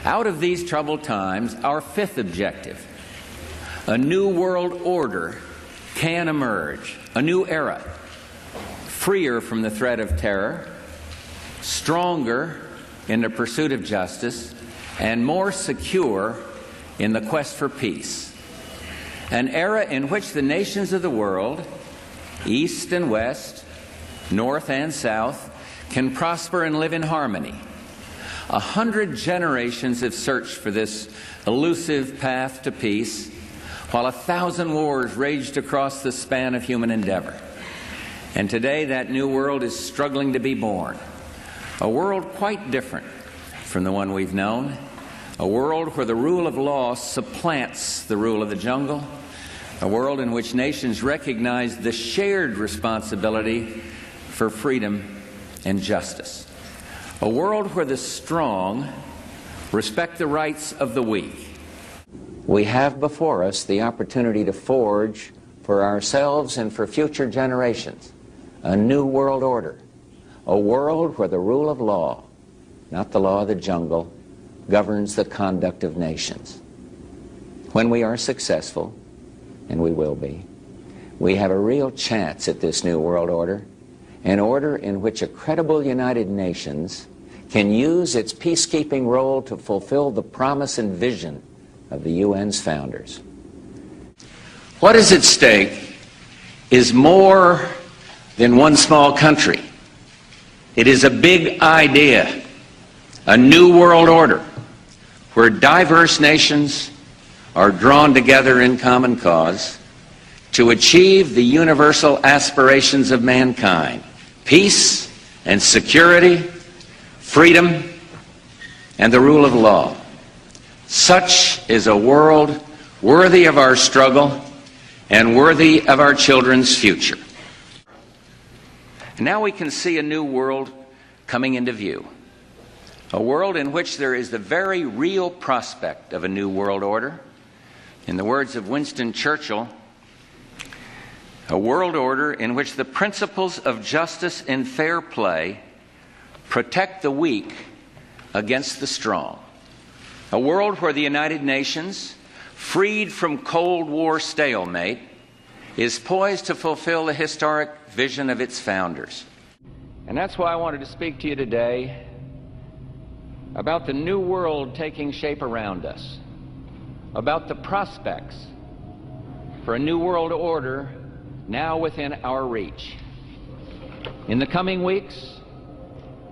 Out of these troubled times, our fifth objective, a new world order, can emerge, a new era, freer from the threat of terror, stronger in the pursuit of justice, and more secure in the quest for peace. An era in which the nations of the world, East and West, North and South, can prosper and live in harmony. 100 generations have searched for this elusive path to peace, while 1,000 wars raged across the span of human endeavor. And today that new world is struggling to be born. A world quite different from the one we've known. A world where the rule of law supplants the rule of the jungle. A world in which nations recognize the shared responsibility for freedom and justice. A world where the strong respect the rights of the weak. We have before us the opportunity to forge for ourselves and for future generations a new world order, a world where the rule of law, not the law of the jungle, governs the conduct of nations. When we are successful, and we will be, we have a real chance at this new world order, an order in which a credible United Nations can use its peacekeeping role to fulfill the promise and vision of the UN's founders. What is at stake is more than one small country. It is a big idea, a new world order, where diverse nations are drawn together in common cause to achieve the universal aspirations of mankind: peace and security, freedom, and the rule of law. Such is a world worthy of our struggle and worthy of our children's future. Now we can see a new world coming into view. A world in which there is the very real prospect of a new world order. In the words of Winston Churchill, a world order in which the principles of justice and fair play protect the weak against the strong. A world where the United Nations, freed from Cold War stalemate, is poised to fulfill the historic vision of its founders. And that's why I wanted to speak to you today about the new world taking shape around us, about the prospects for a new world order now within our reach. In the coming weeks,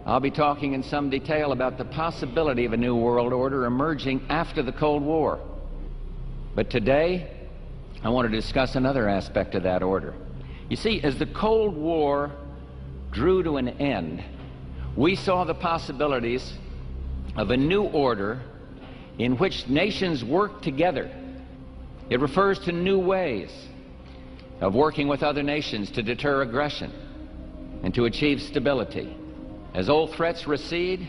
I'll be talking in some detail about the possibility of a new world order emerging after the Cold War. But today, I want to discuss another aspect of that order. You see, as the Cold War drew to an end, we saw the possibilities of a new order in which nations work together. It refers to new ways of working with other nations to deter aggression and to achieve stability. As old threats recede,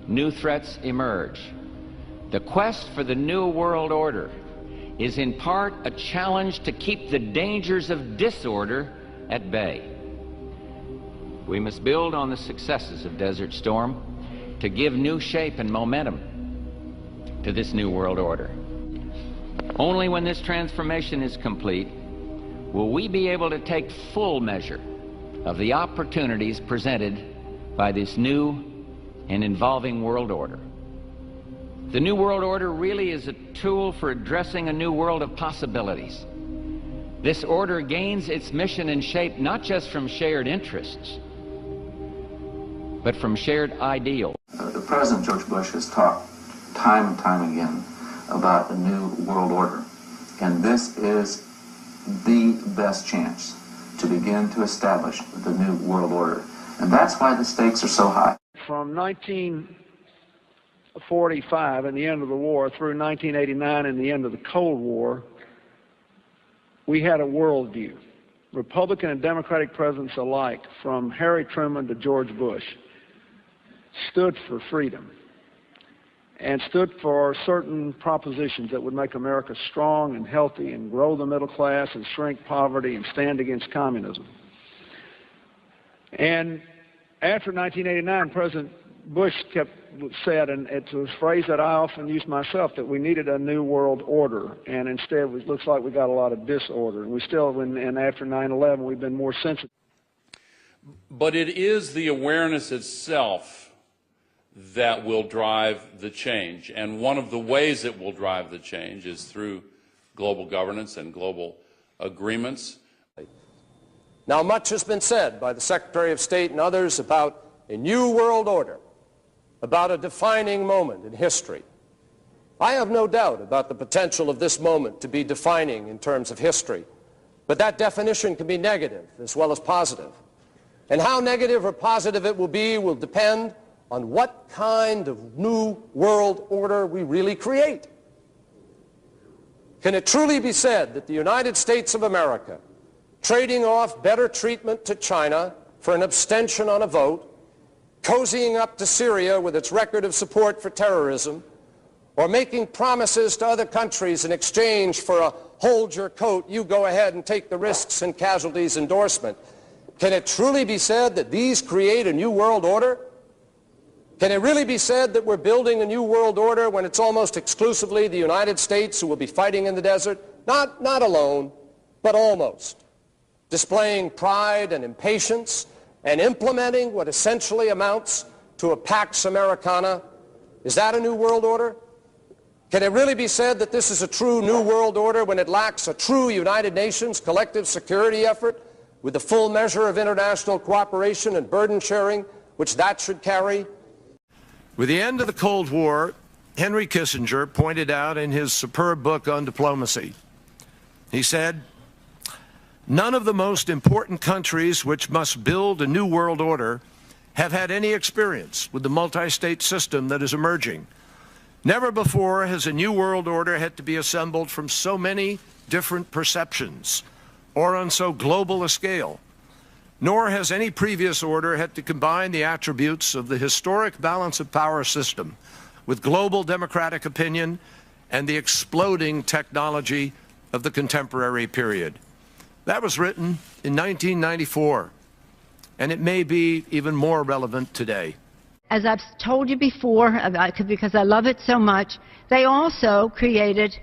new threats emerge. The quest for the new world order is in part a challenge to keep the dangers of disorder at bay. We must build on the successes of Desert Storm to give new shape and momentum to this new world order. Only when this transformation is complete will we be able to take full measure of the opportunities presented by this new and evolving world order. The new world order really is a tool for addressing a new world of possibilities. This order gains its mission and shape not just from shared interests, but from shared ideals. The President George Bush has talked time and time again about a new world order, and this is the best chance to begin to establish the new world order, and that's why the stakes are so high. From 1945 and the end of the war through 1989 and the end of the Cold War, we had a worldview. Republican and Democratic presidents alike, from Harry Truman to George Bush, stood for freedom and stood for certain propositions that would make America strong and healthy and grow the middle class and shrink poverty and stand against communism. And after 1989, President Bush kept said, and it's a phrase that I often use myself, that we needed a new world order, and instead it looks like we got a lot of disorder. And we still, and after 9/11, we've been more sensitive. But it is the awareness itself that will drive the change. And one of the ways it will drive the change is through global governance and global agreements. Now, much has been said by the Secretary of State and others about a new world order, about a defining moment in history. I have no doubt about the potential of this moment to be defining in terms of history, but that definition can be negative as well as positive. And how negative or positive it will be will depend on what kind of new world order we really create. Can it truly be said that the United States of America, trading off better treatment to China for an abstention on a vote, cozying up to Syria with its record of support for terrorism, or making promises to other countries in exchange for a hold your coat, you go ahead and take the risks and casualties endorsement, can it truly be said that these create a new world order? Can it really be said that we're building a new world order when it's almost exclusively the United States who will be fighting in the desert? Not alone, but almost. Displaying pride and impatience and implementing what essentially amounts to a Pax Americana. Is that a new world order? Can it really be said that this is a true new world order when it lacks a true United Nations collective security effort with the full measure of international cooperation and burden sharing which that should carry? With the end of the Cold War, Henry Kissinger pointed out in his superb book on diplomacy, he said, "None of the most important countries which must build a new world order have had any experience with the multi-state system that is emerging. Never before has a new world order had to be assembled from so many different perceptions or on so global a scale. Nor has any previous order had to combine the attributes of the historic balance of power system with global democratic opinion and the exploding technology of the contemporary period." That was written in 1994, and it may be even more relevant today. As I've told you before, because I love it so much, they also created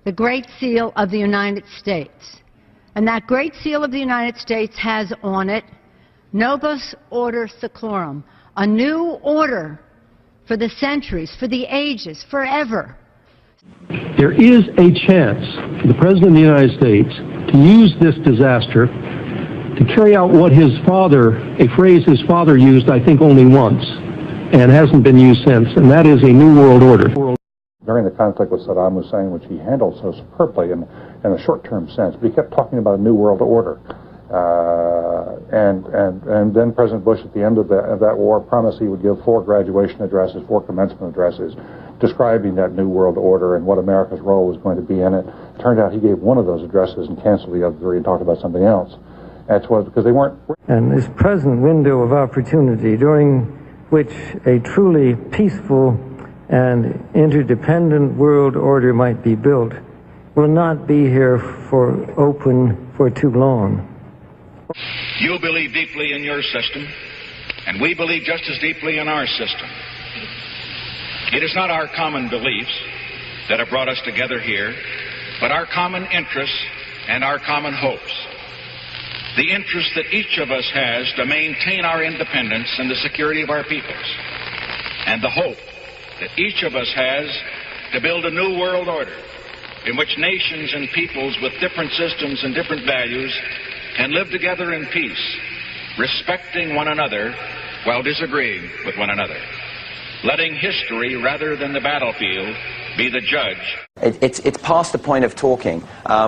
the Great Seal of the United States. And that Great Seal of the United States has on it, Novus Order Seclorum, a new order for the centuries, for the ages, forever. There is a chance for the President of the United States to use this disaster to carry out what his father, a phrase his father used, I think, only once, and hasn't been used since, and that is a new world order. During the conflict with Saddam Hussein, which he handled so superbly in a short-term sense, but he kept talking about a new world order. And then President Bush, at the end of that war, promised he would give 4 graduation addresses, 4 commencement addresses, describing that new world order and what America's role was going to be in it. It turned out he gave one of those addresses and canceled the other 3 and talked about something else. That's what, because they weren't. And this present window of opportunity during which a truly peaceful and interdependent world order might be built will not be here for too long. You believe deeply in your system, and we believe just as deeply in our system. It is not our common beliefs that have brought us together here, but our common interests and our common hopes. The interest that each of us has to maintain our independence and the security of our peoples, and the hope that each of us has to build a new world order in which nations and peoples with different systems and different values can live together in peace, respecting one another while disagreeing with one another, letting history rather than the battlefield be the judge. It's past the point of talking.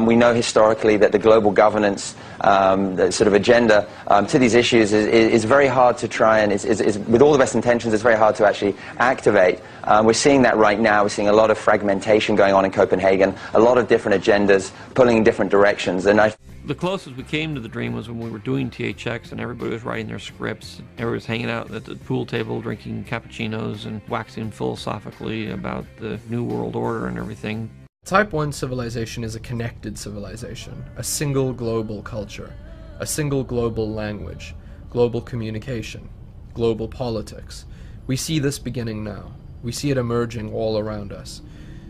We know historically that the global governance the sort of agenda to these issues is very hard to try and with all the best intentions, it's very hard to actually activate. We're seeing that right now. We're seeing a lot of fragmentation going on in Copenhagen, a lot of different agendas pulling in different directions. And the closest we came to the dream was when we were doing THX and everybody was writing their scripts. Everybody was hanging out at the pool table drinking cappuccinos and waxing philosophically about the New World Order and everything. Type 1 civilization is a connected civilization, a single global culture, a single global language, global communication, global politics, We see this beginning now. We see it emerging all around us.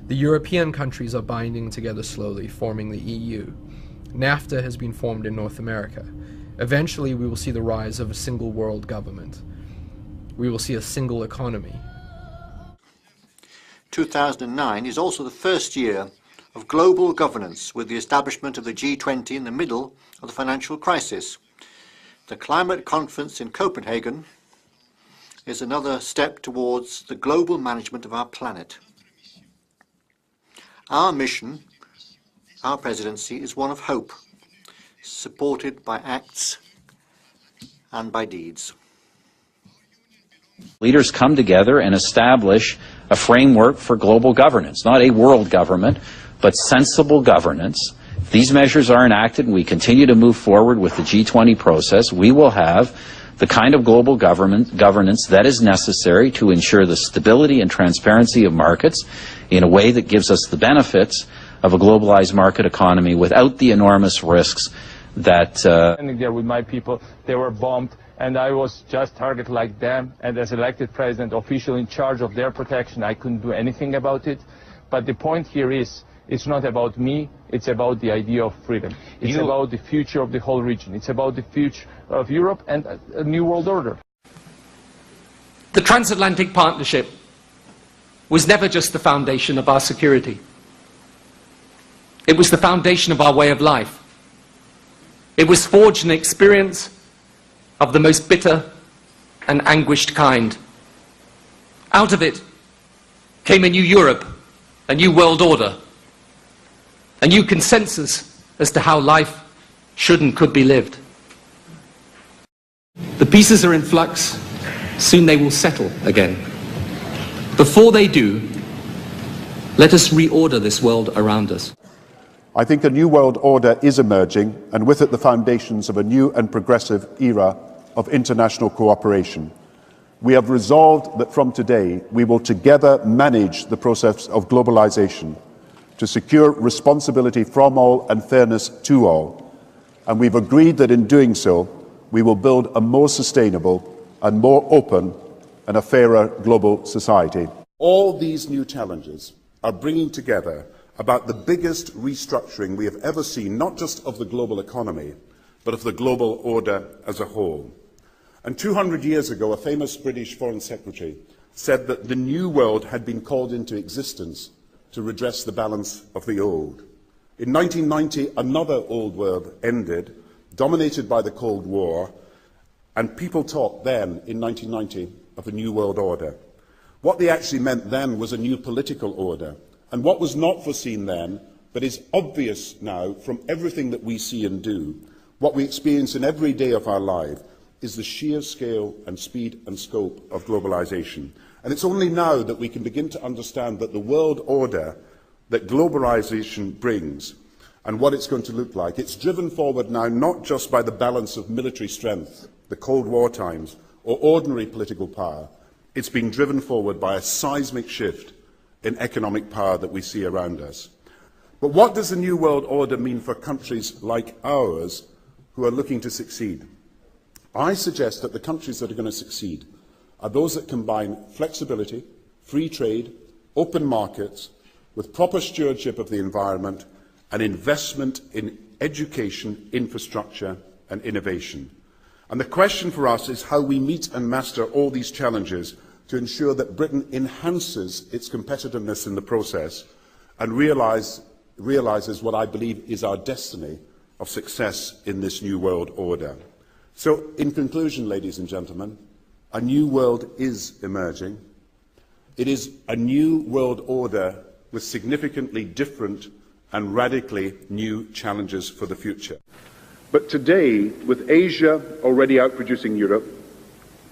The European countries are binding together slowly, forming the EU. NAFTA has been formed in North America. Eventually, we will see the rise of a single world government. We will see a single economy. 2009 is also the first year of global governance, with the establishment of the G20 in the middle of the financial crisis. The climate conference in Copenhagen is another step towards the global management of our planet. Our mission, our presidency, is one of hope, supported by acts and by deeds. Leaders come together and establish a framework for global governance, not a world government, but sensible governance. If these measures are enacted and we continue to move forward with the G20 process, we will have the kind of global governance that is necessary to ensure the stability and transparency of markets in a way that gives us the benefits of a globalized market economy without the enormous risks that... Standing there with my people, they were bombed, and I was just targeted like them, and as elected president, official in charge of their protection, I couldn't do anything about it. But the point here is, it's not about me, it's about the idea of freedom. It's about the future of the whole region. It's about the future of Europe and a new world order. The transatlantic partnership was never just the foundation of our security. It was the foundation of our way of life. It was forged an experience of the most bitter and anguished kind. Out of it came a new Europe, a new world order, a new consensus as to how life should and could be lived. The pieces are in flux. Soon they will settle again. Before they do, let us reorder this world around us. I think a new world order is emerging, and with it the foundations of a new and progressive era of international cooperation. We have resolved that from today we will together manage the process of globalization to secure responsibility from all and fairness to all. And we've agreed that in doing so, we will build a more sustainable and more open and a fairer global society. All these new challenges are bringing together about the biggest restructuring we have ever seen, not just of the global economy, but of the global order as a whole. And 200 years ago, a famous British Foreign Secretary said that the new world had been called into existence to redress the balance of the old. In 1990, another old world ended, dominated by the Cold War, and people talked then, in 1990, of a new world order. What they actually meant then was a new political order. And what was not foreseen then, but is obvious now from everything that we see and do, what we experience in every day of our life, is the sheer scale and speed and scope of globalization. And it's only now that we can begin to understand that the world order that globalization brings and what it's going to look like, it's driven forward now not just by the balance of military strength, the Cold War times, or ordinary political power. It's being driven forward by a seismic shift in economic power that we see around us. But what does the new world order mean for countries like ours who are looking to succeed? I suggest that the countries that are going to succeed are those that combine flexibility, free trade, open markets, with proper stewardship of the environment and investment in education, infrastructure and innovation. And the question for us is how we meet and master all these challenges to ensure that Britain enhances its competitiveness in the process and realises what I believe is our destiny of success in this new world order. So, in conclusion, ladies and gentlemen, a new world is emerging. It is a new world order with significantly different and radically new challenges for the future. But today, with Asia already outproducing Europe,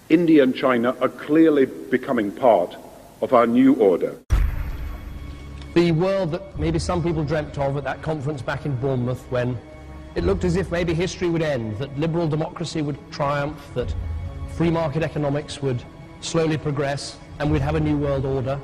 India and China are clearly becoming part of our new order. The world that maybe some people dreamt of at that conference back in Bournemouth, when it looked as if maybe history would end, that liberal democracy would triumph, that free market economics would slowly progress, and we'd have a new world order.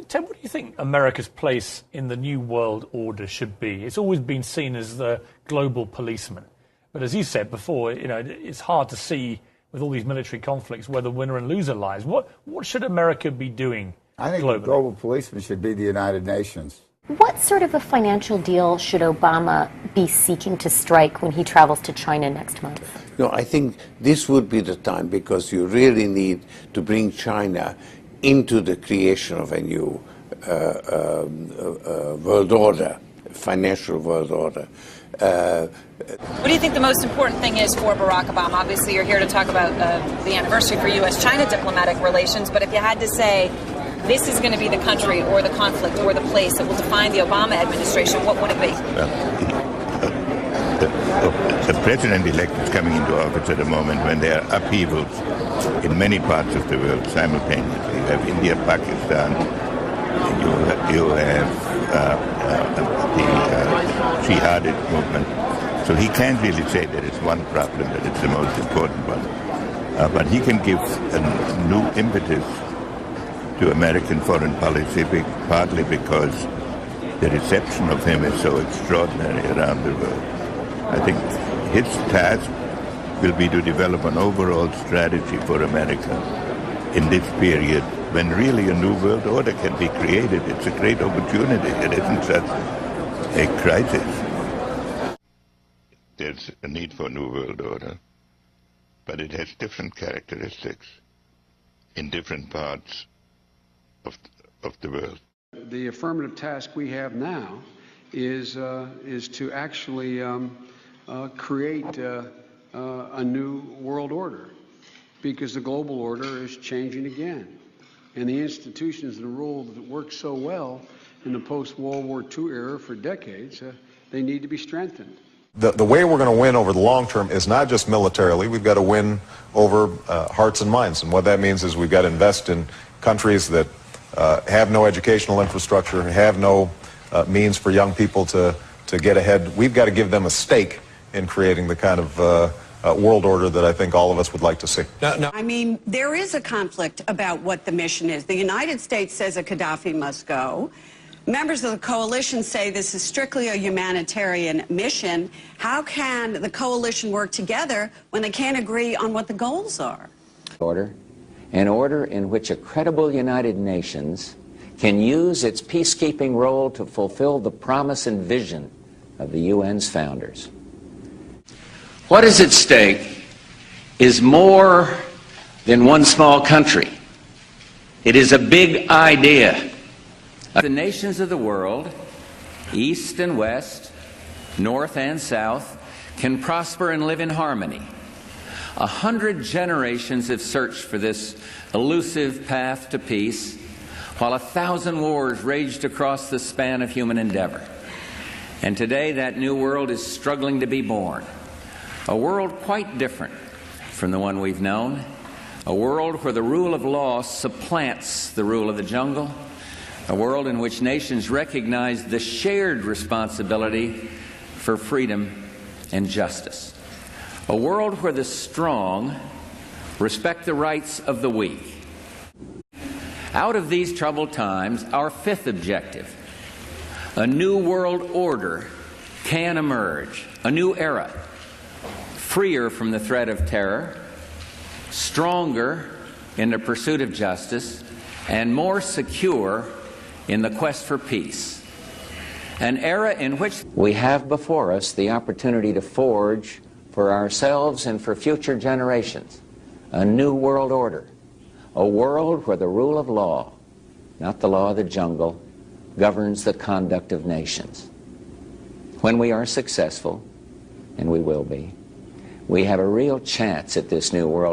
Ted, what do you think America's place in the new world order should be? It's always been seen as the global policeman. But as you said before, it's hard to see with all these military conflicts where the winner and loser lies. What should America be doing I think globally? the global policeman should be the United Nations. What sort of a financial deal should Obama be seeking to strike when he travels to China next month? No, I think this would be the time, because you really need to bring China into the creation of a new world order, financial world order. What do you think the most important thing is for Barack Obama? Obviously, you're here to talk about the anniversary for U.S.-China diplomatic relations, but if you had to say this is going to be the country or the conflict or the place that will define the Obama administration, what would it be? The president-elect is coming into office at a moment when there are upheavals in many parts of the world simultaneously. You have India, Pakistan, you have the jihadist movement. So he can't really say there is one problem that is the most important one. But he can give a new impetus to American foreign policy, partly because the reception of him is so extraordinary around the world. I think his task will be to develop an overall strategy for America in this period when really a new world order can be created. It's a great opportunity. It isn't such a crisis. There's a need for a new world order, but it has different characteristics in different parts of the world. The affirmative task we have now is to actually create a new world order, because the global order is changing again. And the institutions and the rules that worked so well in the post-World War II era for decades, they need to be strengthened. The way we're going to win over the long term is not just militarily. We've got to win over hearts and minds. And what that means is we've got to invest in countries that have no educational infrastructure, have no means for young people to get ahead. We've got to give them a stake in creating the kind of world order that I think all of us would like to see. I mean, there is a conflict about what the mission is. The United States says that Gaddafi must go. Members of the coalition say this is strictly a humanitarian mission. How can the coalition work together when they can't agree on what the goals are? An order in which a credible United Nations can use its peacekeeping role to fulfill the promise and vision of the UN's founders. What is at stake is more than one small country. It is a big idea. The nations of the world, east and west, north and south, can prosper and live in harmony. 100 generations have searched for this elusive path to peace, while 1,000 wars raged across the span of human endeavor. And today that new world is struggling to be born. A world quite different from the one we've known. A world where the rule of law supplants the rule of the jungle. A world in which nations recognize the shared responsibility for freedom and justice. A world where the strong respect the rights of the weak. Out of these troubled times, our fifth objective, a new world order, can emerge. A new era, freer from the threat of terror, stronger in the pursuit of justice, and more secure in the quest for peace. An era in which we have before us the opportunity to forge for ourselves and for future generations a new world order, a world where the rule of law, not the law of the jungle, governs the conduct of nations. When we are successful, and we will be, we have a real chance at this new world order.